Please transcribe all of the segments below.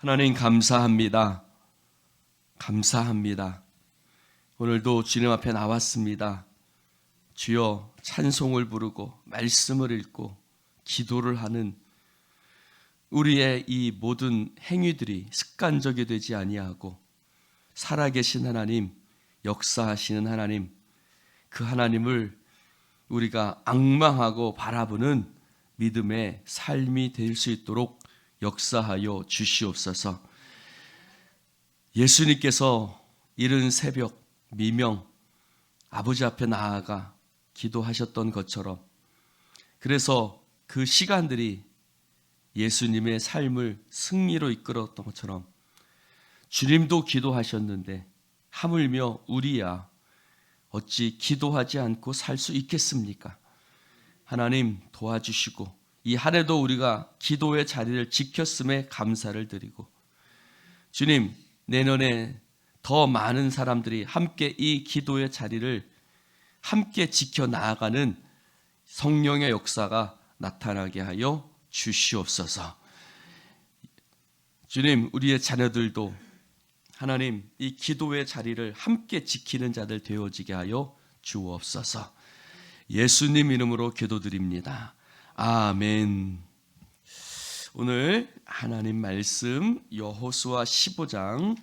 하나님 감사합니다. 감사합니다. 오늘도 주님 앞에 나왔습니다. 주여, 찬송을 부르고 말씀을 읽고 기도를 하는 우리의 이 모든 행위들이 습관적이 되지 아니하고 살아계신 하나님, 역사하시는 하나님, 그 하나님을 우리가 앙망하고 바라보는 믿음의 삶이 될 수 있도록 역사하여 주시옵소서. 예수님께서 이른 새벽 미명 아버지 앞에 나아가 기도하셨던 것처럼, 그래서 그 시간들이 예수님의 삶을 승리로 이끌었던 것처럼 주님도 기도하셨는데 하물며 우리야 어찌 기도하지 않고 살 수 있겠습니까? 하나님 도와주시고 이 한 해도 우리가 기도의 자리를 지켰음에 감사를 드리고, 주님, 내년에 더 많은 사람들이 함께 이 기도의 자리를 함께 지켜 나아가는 성령의 역사가 나타나게 하여 주시옵소서. 주님, 우리의 자녀들도 하나님 이 기도의 자리를 함께 지키는 자들 되어지게 하여 주옵소서. 예수님 이름으로 기도드립니다. 아멘. 오늘 하나님 말씀 여호수아 15장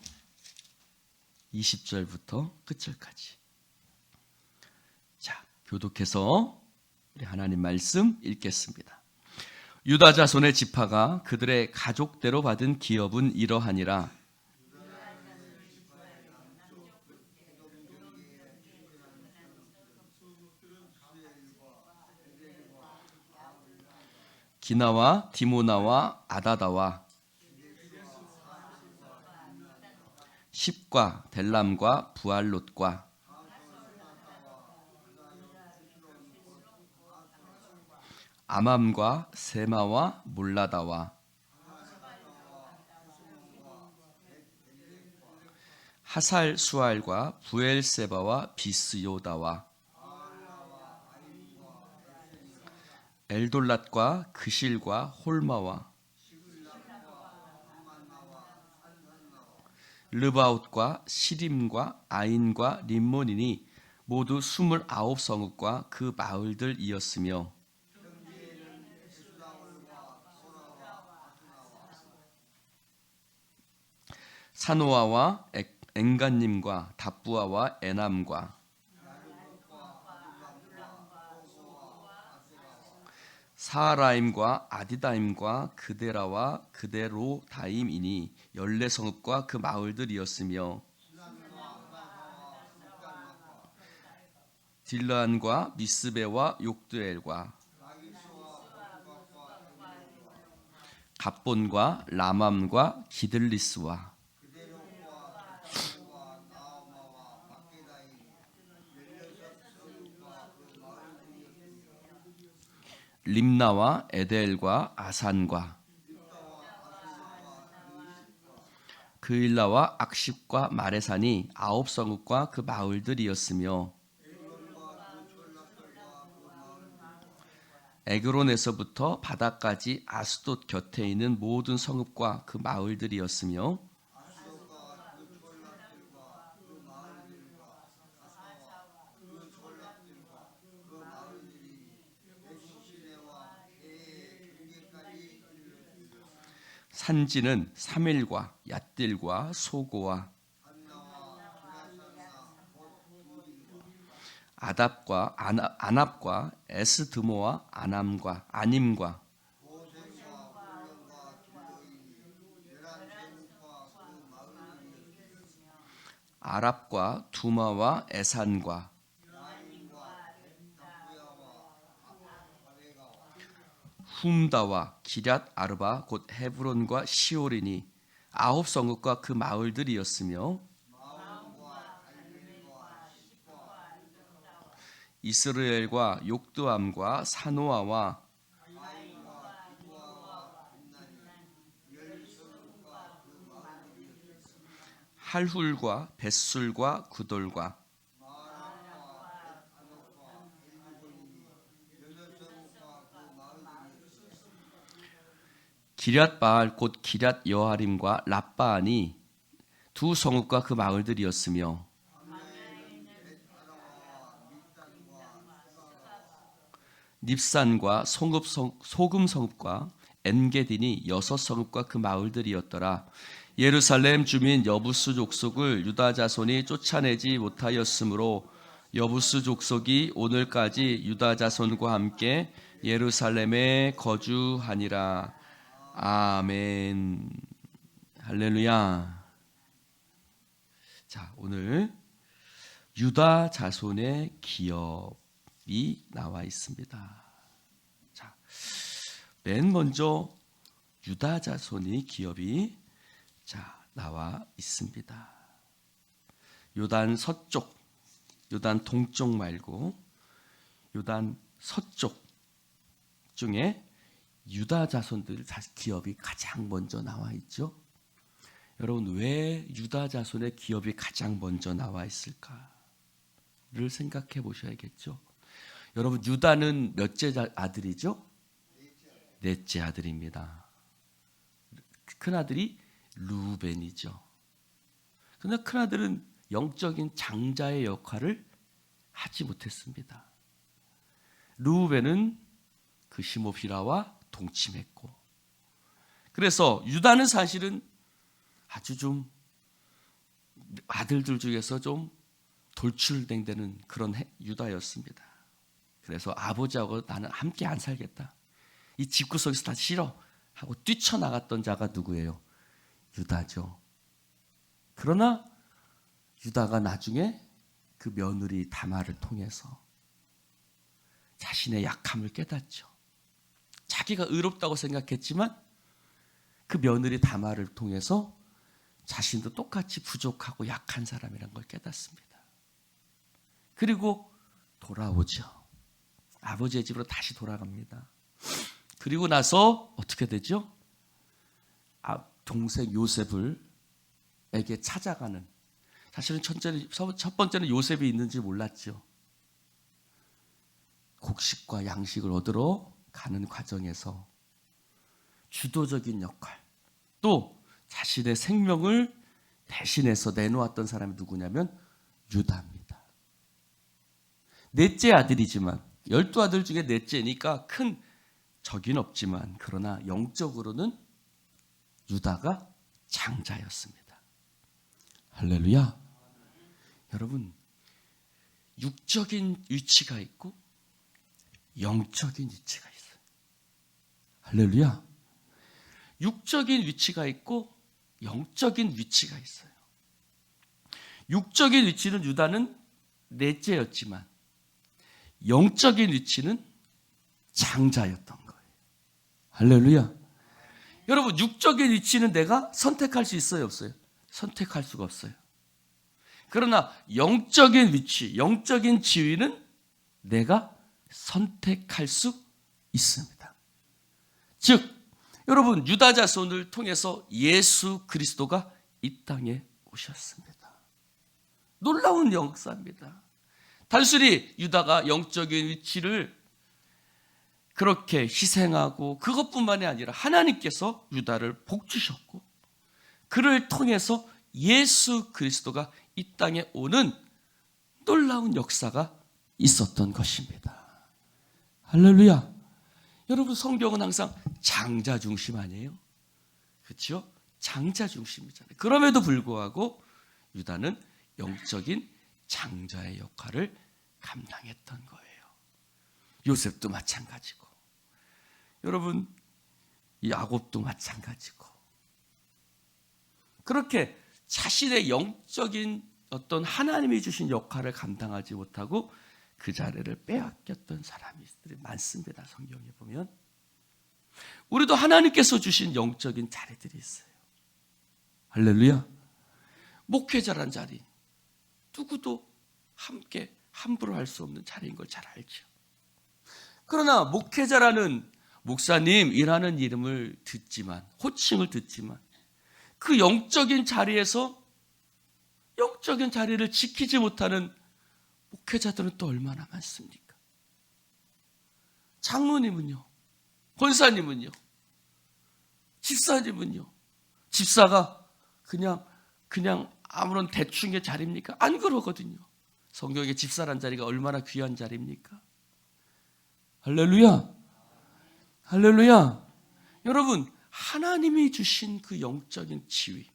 20절부터 끝절까지. 자, 교독해서 우리 하나님 말씀 읽겠습니다. 유다 자손의 지파가 그들의 가족대로 받은 기업은 이러하니라. 기나와 디모나와 아다다와 십과 델람과 부알롯과 아맘과 세마와 몰라다와 하살 수알과 부엘세바와 비스요다와 엘돌랏과 그실과 홀마와 르바웃과 시림과 아인과 림몬이니 모두 29성읍과 그 마을들이었으며, 사노아와 엔간님과 답부아와 에남과 사라임과 아디다임과 그데라와 그데로다임이니 14성읍과 그 마을들이었으며, 딜란과 미스베와 욕드엘과 갑본과 라맘과 기들리스와 림나와 에델과 아산과 그일라와 악십과 마레산이 9성읍과 그 마을들이었으며, 에그론에서부터 바다까지 아스돗 곁에 있는 모든 성읍과 그 마을들이었으며, 산지는 3일과 얏딜과 소고와 아답과 아납과 에스드모와 아남과 아님과 아랍과 두마와 에산과 훔다와 기럇 아르바 곧 헤브론과 시올이니 9성읍과 그 마을들이었으며, 이스라엘과 욕드암과 사노아와 할훌과 벳술과 구돌과 기럇바알 곧 기럇 여아림과 랍바안이 두 성읍과 그 마을들이었으며 닙산과 소금 성읍과 엔게딘이 6성읍과 그 마을들이었더라. 예루살렘 주민 여부스 족속을 유다 자손이 쫓아내지 못하였으므로 여부스 족속이 오늘까지 유다 자손과 함께 예루살렘에 거주하니라. 아멘. 할렐루야. 자, 오늘 유다 자손의 기업이 나와 있습니다. 자, 맨 먼저 유다 자손의 기업이 나와 있습니다. 요단 서쪽, 요단 동쪽 말고 요단 서쪽 중에 유다 자손들 기업이 가장 먼저 나와 있죠. 여러분, 왜 유다 자손의 기업이 가장 먼저 나와 있을까를 생각해 보셔야겠죠. 여러분, 유다는 몇째 아들이죠? 넷째 아들입니다. 큰아들이 루벤이죠. 그러나 큰아들은 영적인 장자의 역할을 하지 못했습니다. 루벤은 그 시므비라와 동침했고, 그래서 유다는 사실은 아주 좀 아들들 중에서 좀 돌출되는 그런 유다였습니다. 그래서 아버지하고 나는 함께 안 살겠다, 이 집구석에서 다 싫어 하고 뛰쳐나갔던 자가 누구예요? 유다죠. 그러나 유다가 나중에 그 며느리 다말을 통해서 자신의 약함을 깨닫죠. 자기가 의롭다고 생각했지만 그 며느리 다말을 통해서 자신도 똑같이 부족하고 약한 사람이라는 걸 깨닫습니다. 그리고 돌아오죠. 아버지의 집으로 다시 돌아갑니다. 그리고 나서 어떻게 되죠? 동생 요셉에게 찾아가는, 사실은 첫 번째는 요셉이 있는지 몰랐죠. 곡식과 양식을 얻으러 가는 과정에서 주도적인 역할, 또 자신의 생명을 대신해서 내놓았던 사람이 누구냐면 유다입니다. 넷째 아들이지만, 12아들 중에 넷째니까 큰 적인 없지만, 그러나 영적으로는 유다가 장자였습니다. 할렐루야. 여러분, 육적인 위치가 있고 영적인 위치가 있어요. 할렐루야. 육적인 위치가 있고 영적인 위치가 있어요. 육적인 위치는 유다는 넷째였지만 영적인 위치는 장자였던 거예요. 할렐루야. 여러분, 육적인 위치는 내가 선택할 수 있어요, 없어요? 선택할 수가 없어요. 그러나 영적인 위치, 영적인 지위는 내가 선택할 수 있습니다. 즉, 여러분, 유다 자손을 통해서 예수 그리스도가 이 땅에 오셨습니다. 놀라운 역사입니다. 단순히 유다가 영적인 위치를 그렇게 희생하고 그것뿐만이 아니라 하나님께서 유다를 복주셨고, 그를 통해서 예수 그리스도가 이 땅에 오는 놀라운 역사가 있었던 것입니다. 할렐루야. 여러분, 성경은 항상 장자 중심 아니에요? 그렇죠? 장자 중심이잖아요. 그럼에도 불구하고 유다는 영적인 장자의 역할을 감당했던 거예요. 요셉도 마찬가지고, 여러분, 야곱도 마찬가지고, 그렇게 자신의 영적인 어떤 하나님이 주신 역할을 감당하지 못하고 그 자리를 빼앗겼던 사람들이 많습니다. 성경에 보면 우리도 하나님께서 주신 영적인 자리들이 있어요. 할렐루야. 목회자란 자리, 누구도 함께 함부로 할 수 없는 자리인 걸 잘 알죠. 그러나 목회자라는 목사님이라는 이름을 듣지만, 호칭을 듣지만, 그 영적인 자리에서 영적인 자리를 지키지 못하는 목회자들은 또 얼마나 많습니까? 장로님은요, 권사님은요, 집사님은요? 집사가 그냥 아무런 대충의 자리입니까? 안 그러거든요. 성경에 집사란 자리가 얼마나 귀한 자리입니까? 할렐루야. 할렐루야. 여러분, 하나님이 주신 그 영적인 지위,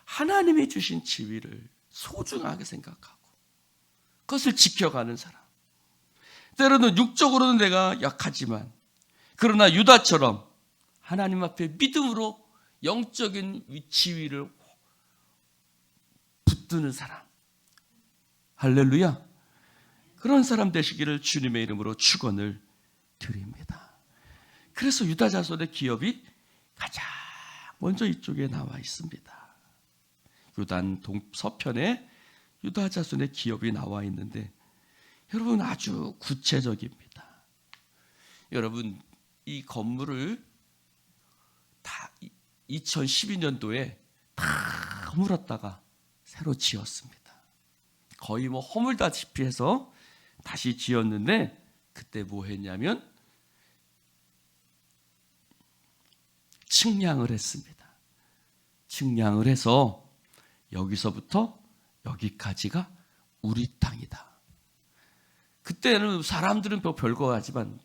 하나님이 주신 지위를 소중하게 생각하고 그것을 지켜가는 사람. 때로는 육적으로는 내가 약하지만 그러나 유다처럼 하나님 앞에 믿음으로 영적인 지위를 붙드는 사람. 할렐루야. 그런 사람 되시기를 주님의 이름으로 축원을 드립니다. 그래서 유다 자손의 기업이 가장 먼저 이쪽에 나와 있습니다. 요단 서편에 유다 자손의 기업이 나와 있는데 여러분 아주 구체적입니다. 여러분 이 건물을 다 2012년도에 다 허물었다가 새로 지었습니다. 거의 허물다시피 해서 다시 지었는데 그때 뭐 했냐면 측량을 했습니다. 측량을 해서 여기서부터 여기까지가 우리 땅이다. 그때는 사람들은 별거 하지만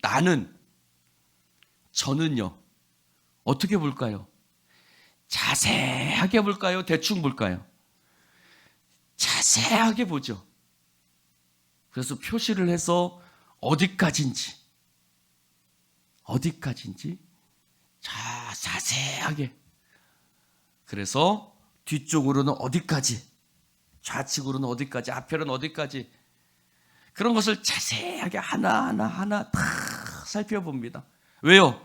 저는요 어떻게 볼까요? 자세하게 볼까요? 대충 볼까요? 자세하게 보죠. 그래서 표시를 해서 어디까지인지 자세하게. 그래서 뒤쪽으로는 어디까지, 좌측으로는 어디까지, 앞에는 어디까지, 그런 것을 자세하게 하나하나 다 살펴봅니다. 왜요?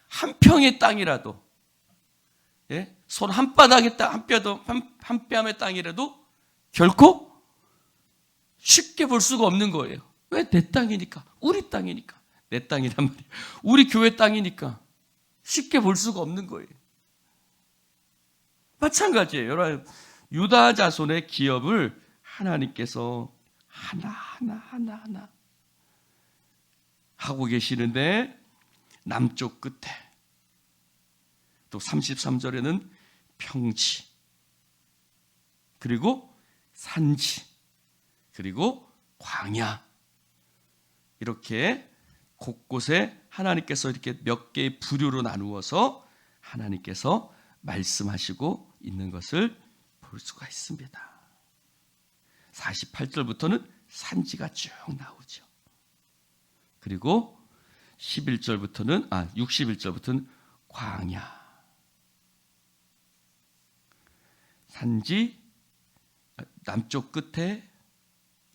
한 평의 땅이라도, 손 한 바닥의 땅, 한 뺨의 땅이라도 결코 쉽게 볼 수가 없는 거예요. 왜? 내 땅이니까, 우리 땅이니까. 내 땅이란 말이에요. 우리 교회 땅이니까 쉽게 볼 수가 없는 거예요. 마찬가지예요. 여러분, 유다 자손의 기업을 하나님께서 하나하나 하고 계시는데 남쪽 끝에 또 33절에는 평지, 그리고 산지, 그리고 광야, 이렇게 곳곳에 하나님께서 이렇게 몇 개의 부류로 나누어서 하나님께서 말씀하시고 있는 것을 볼 수가 있습니다. 48절부터는 산지가 쭉 나오죠. 그리고 61절부터는 광야. 산지, 남쪽 끝에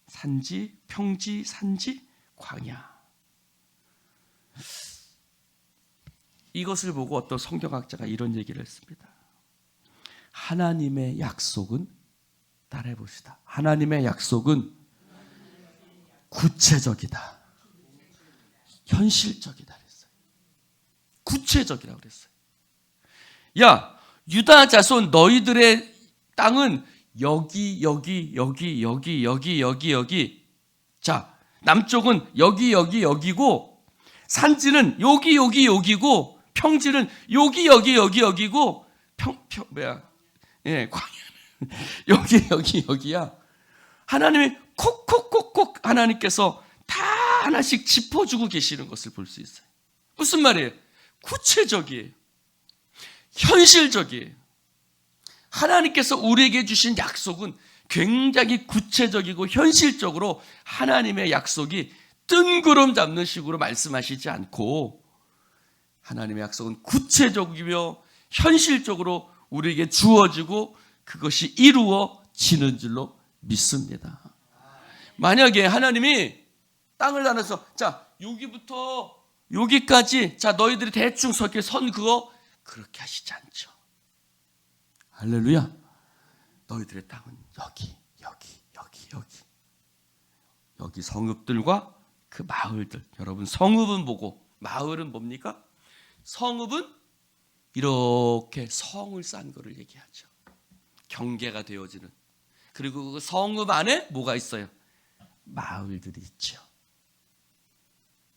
산지, 평지, 산지, 광야. 이것을 보고 어떤 성경학자가 이런 얘기를 했습니다. 하나님의 약속은, 따라해 봅시다. 하나님의 약속은 구체적이다, 현실적이다 그랬어요. 구체적이라고 그랬어요. 야, 유다 자손 너희들의 땅은 여기. 자, 남쪽은 여기고, 산지는 여기고, 평지는 여기고, 광야는 여기야. 하나님이 콕 하나님께서 다 하나씩 짚어주고 계시는 것을 볼 수 있어요. 무슨 말이에요? 구체적이에요. 현실적이에요. 하나님께서 우리에게 주신 약속은 굉장히 구체적이고 현실적으로 하나님의 약속이 뜬구름 잡는 식으로 말씀하시지 않고 하나님의 약속은 구체적이며 현실적으로 우리에게 주어지고 그것이 이루어지는 줄로 믿습니다. 만약에 하나님이 땅을 나눠서 자 여기부터 여기까지 자 너희들이 대충 이렇게 선 그어 그렇게 하시지 않죠. 할렐루야. 너희들의 땅은 여기 성읍들과 그 마을들. 여러분 성읍은 뭐고 마을은 뭡니까? 성읍은 이렇게 성을 쌓은 거를 얘기하죠. 경계가 되어지는. 그리고 그 성읍 안에 뭐가 있어요? 마을들이 있죠.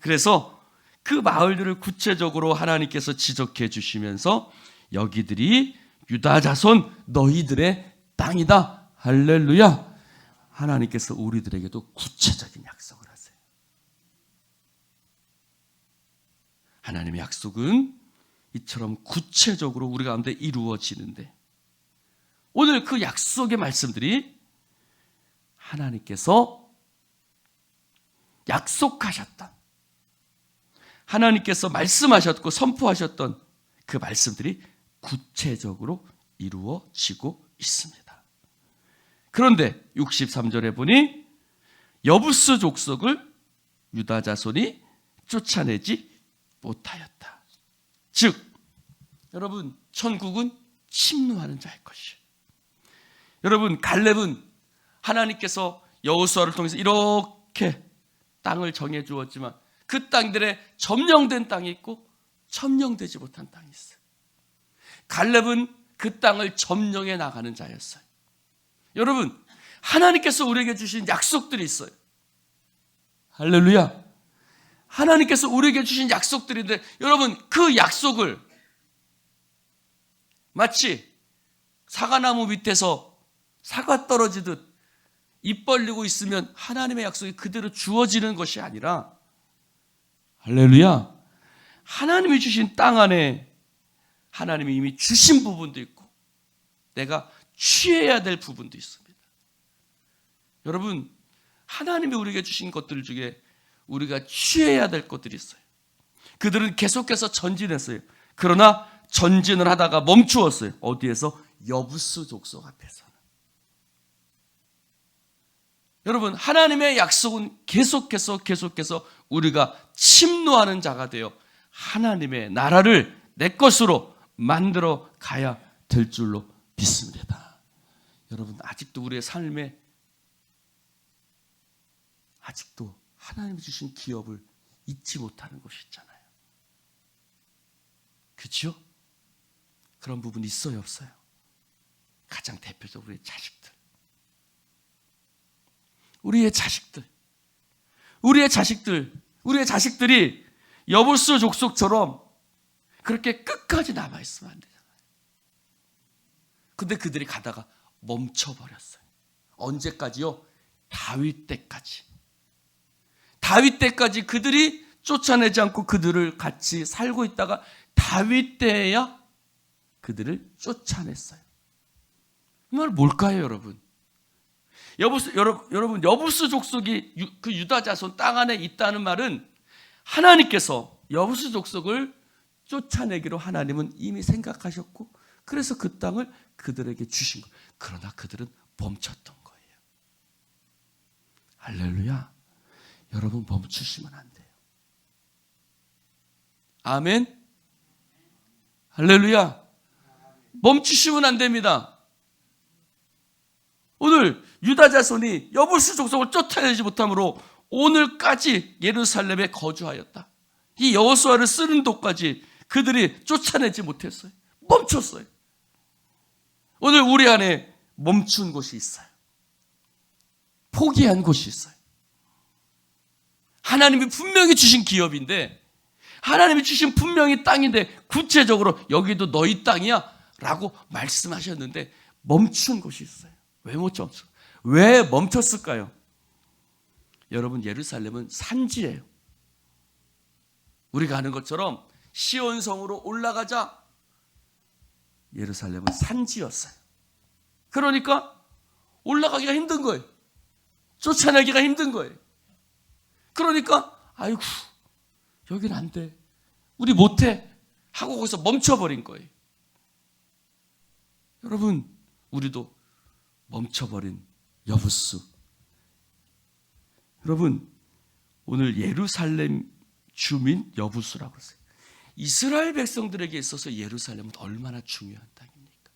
그래서 그 마을들을 구체적으로 하나님께서 지적해 주시면서 여기들이 유다 자손 너희들의 땅이다. 할렐루야. 하나님께서 우리들에게도 구체적인 약속을 하세요. 하나님의 약속은 이처럼 구체적으로 우리 가운데 이루어지는데, 오늘 그 약속의 말씀들이 하나님께서 약속하셨던, 하나님께서 말씀하셨고 선포하셨던 그 말씀들이 구체적으로 이루어지고 있습니다. 그런데 63절에 보니 여부스 족속을 유다 자손이 쫓아내지 못하였다. 즉 여러분, 천국은 침노하는 자일 것이에요. 여러분, 갈렙은 하나님께서 여호수아를 통해서 이렇게 땅을 정해 주었지만 그 땅들에 점령된 땅이 있고 점령되지 못한 땅이 있어요. 갈렙은 그 땅을 점령해 나가는 자였어요. 여러분, 하나님께서 우리에게 주신 약속들이 있어요. 할렐루야. 하나님께서 우리에게 주신 약속들인데, 여러분, 그 약속을 마치 사과나무 밑에서 사과 떨어지듯 입 벌리고 있으면 하나님의 약속이 그대로 주어지는 것이 아니라, 할렐루야, 하나님이 주신 땅 안에 하나님이 이미 주신 부분도 있고 내가 취해야 될 부분도 있습니다. 여러분, 하나님이 우리에게 주신 것들 중에 우리가 취해야 될 것들이 있어요. 그들은 계속해서 전진했어요. 그러나 전진을 하다가 멈추었어요. 어디에서? 여부스 족속 앞에서는. 여러분, 하나님의 약속은 계속해서 우리가 침노하는 자가 되어 하나님의 나라를 내 것으로 만들어 가야 될 줄로 믿습니다. 여러분, 아직도 우리의 삶에 아직도 하나님이 주신 기업을 잊지 못하는 것이 있잖아요. 그렇죠? 그런 부분이 있어요, 없어요? 가장 대표적으로 우리의 자식들. 우리의 자식들이 여부스 족속처럼 그렇게 끝까지 남아있으면 안 되잖아요. 근데 그들이 가다가 멈춰버렸어요. 언제까지요? 다윗 때까지. 다윗 때까지 그들이 쫓아내지 않고 그들을 같이 살고 있다가 다윗 때에야 그들을 쫓아냈어요. 이 말 뭘까요, 여러분? 여러분, 여부스 족속이 그 유다 자손 땅 안에 있다는 말은 하나님께서 여부스 족속을 쫓아내기로 하나님은 이미 생각하셨고, 그래서 그 땅을 그들에게 주신 거예요. 그러나 그들은 멈췄던 거예요. 할렐루야. 여러분, 멈추시면 안 돼요. 아멘. 할렐루야. 멈추시면 안 됩니다. 오늘 유다 자손이 여부스 족속을 쫓아내지 못함으로 오늘까지 예루살렘에 거주하였다. 이 여호수아를 쓰는 도까지 그들이 쫓아내지 못했어요. 멈췄어요. 오늘 우리 안에 멈춘 곳이 있어요. 포기한 곳이 있어요. 하나님이 분명히 주신 기업인데, 하나님이 주신 분명히 땅인데 구체적으로 여기도 너희 땅이야 라고 말씀하셨는데 멈춘 곳이 있어요. 왜 멈췄을까요? 여러분, 예루살렘은 산지예요. 우리가 아는 것처럼 시온성으로 올라가자 예루살렘은 산지였어요. 그러니까 올라가기가 힘든 거예요. 쫓아내기가 힘든 거예요. 그러니까 아이고, 여긴 안 돼, 우리 못해 하고 거기서 멈춰버린 거예요. 여러분, 우리도 멈춰버린 여부스. 여러분, 오늘 예루살렘 주민 여부스라고 했어요. 이스라엘 백성들에게 있어서 예루살렘은 얼마나 중요한 땅입니까?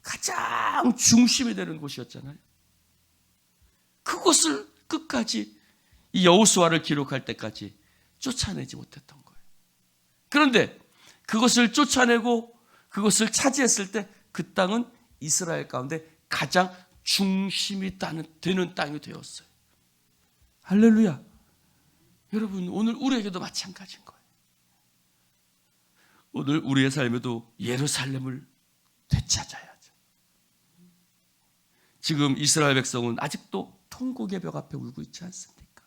가장 중심이 되는 곳이었잖아요. 그곳을 끝까지 이 여호수아를 기록할 때까지 쫓아내지 못했던 거예요. 그런데 그것을 쫓아내고 그것을 차지했을 때 그 땅은 이스라엘 가운데 가장 중심이 되는 땅이 되었어요. 할렐루야. 여러분, 오늘 우리에게도 마찬가지인 거예요. 오늘 우리의 삶에도 예루살렘을 되찾아야죠. 지금 이스라엘 백성은 아직도 통곡의 벽 앞에 울고 있지 않습니까?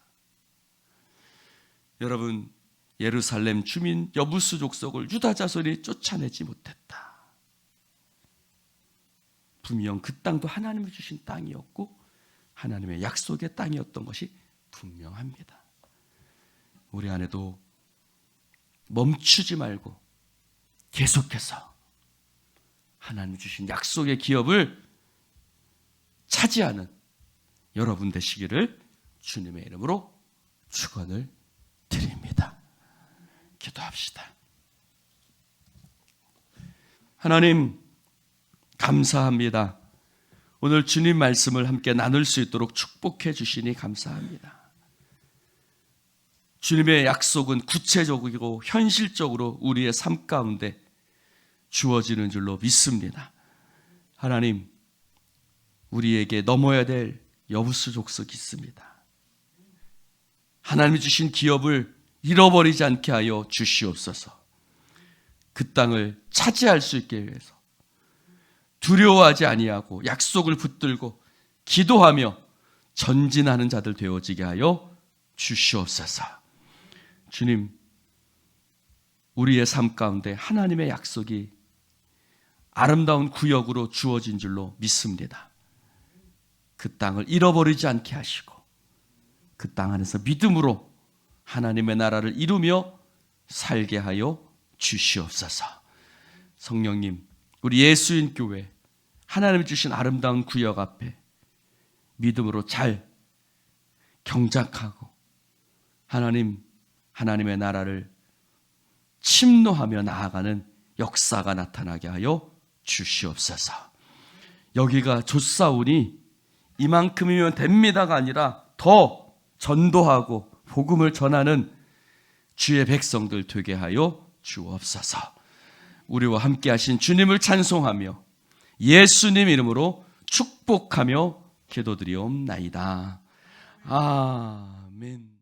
여러분, 예루살렘 주민 여부수 족속을 유다 자손이 쫓아내지 못했다. 분명 그 땅도 하나님이 주신 땅이었고 하나님의 약속의 땅이었던 것이 분명합니다. 우리 안에도 멈추지 말고 계속해서 하나님이 주신 약속의 기업을 차지하는 여러분 되시기를 주님의 이름으로 축원을 드립니다. 기도합시다. 하나님, 감사합니다. 오늘 주님 말씀을 함께 나눌 수 있도록 축복해 주시니 감사합니다. 주님의 약속은 구체적이고 현실적으로 우리의 삶 가운데 주어지는 줄로 믿습니다. 하나님, 우리에게 넘어야 될 여부수 족속이 있습니다. 하나님이 주신 기업을 잃어버리지 않게 하여 주시옵소서. 그 땅을 차지할 수 있게 위해서 두려워하지 아니하고 약속을 붙들고 기도하며 전진하는 자들 되어지게 하여 주시옵소서. 주님, 우리의 삶 가운데 하나님의 약속이 아름다운 구역으로 주어진 줄로 믿습니다. 그 땅을 잃어버리지 않게 하시고 그 땅 안에서 믿음으로 하나님의 나라를 이루며 살게 하여 주시옵소서. 성령님, 우리 예수인 교회 하나님이 주신 아름다운 구역 앞에 믿음으로 잘 경작하고 하나님의 나라를 침노하며 나아가는 역사가 나타나게 하여 주시옵소서. 여기가 좋사오니 이만큼이면 됩니다가 아니라 더 전도하고 복음을 전하는 주의 백성들 되게 하여 주옵소서. 우리와 함께 하신 주님을 찬송하며 예수님 이름으로 축복하며 기도드리옵나이다. 아멘.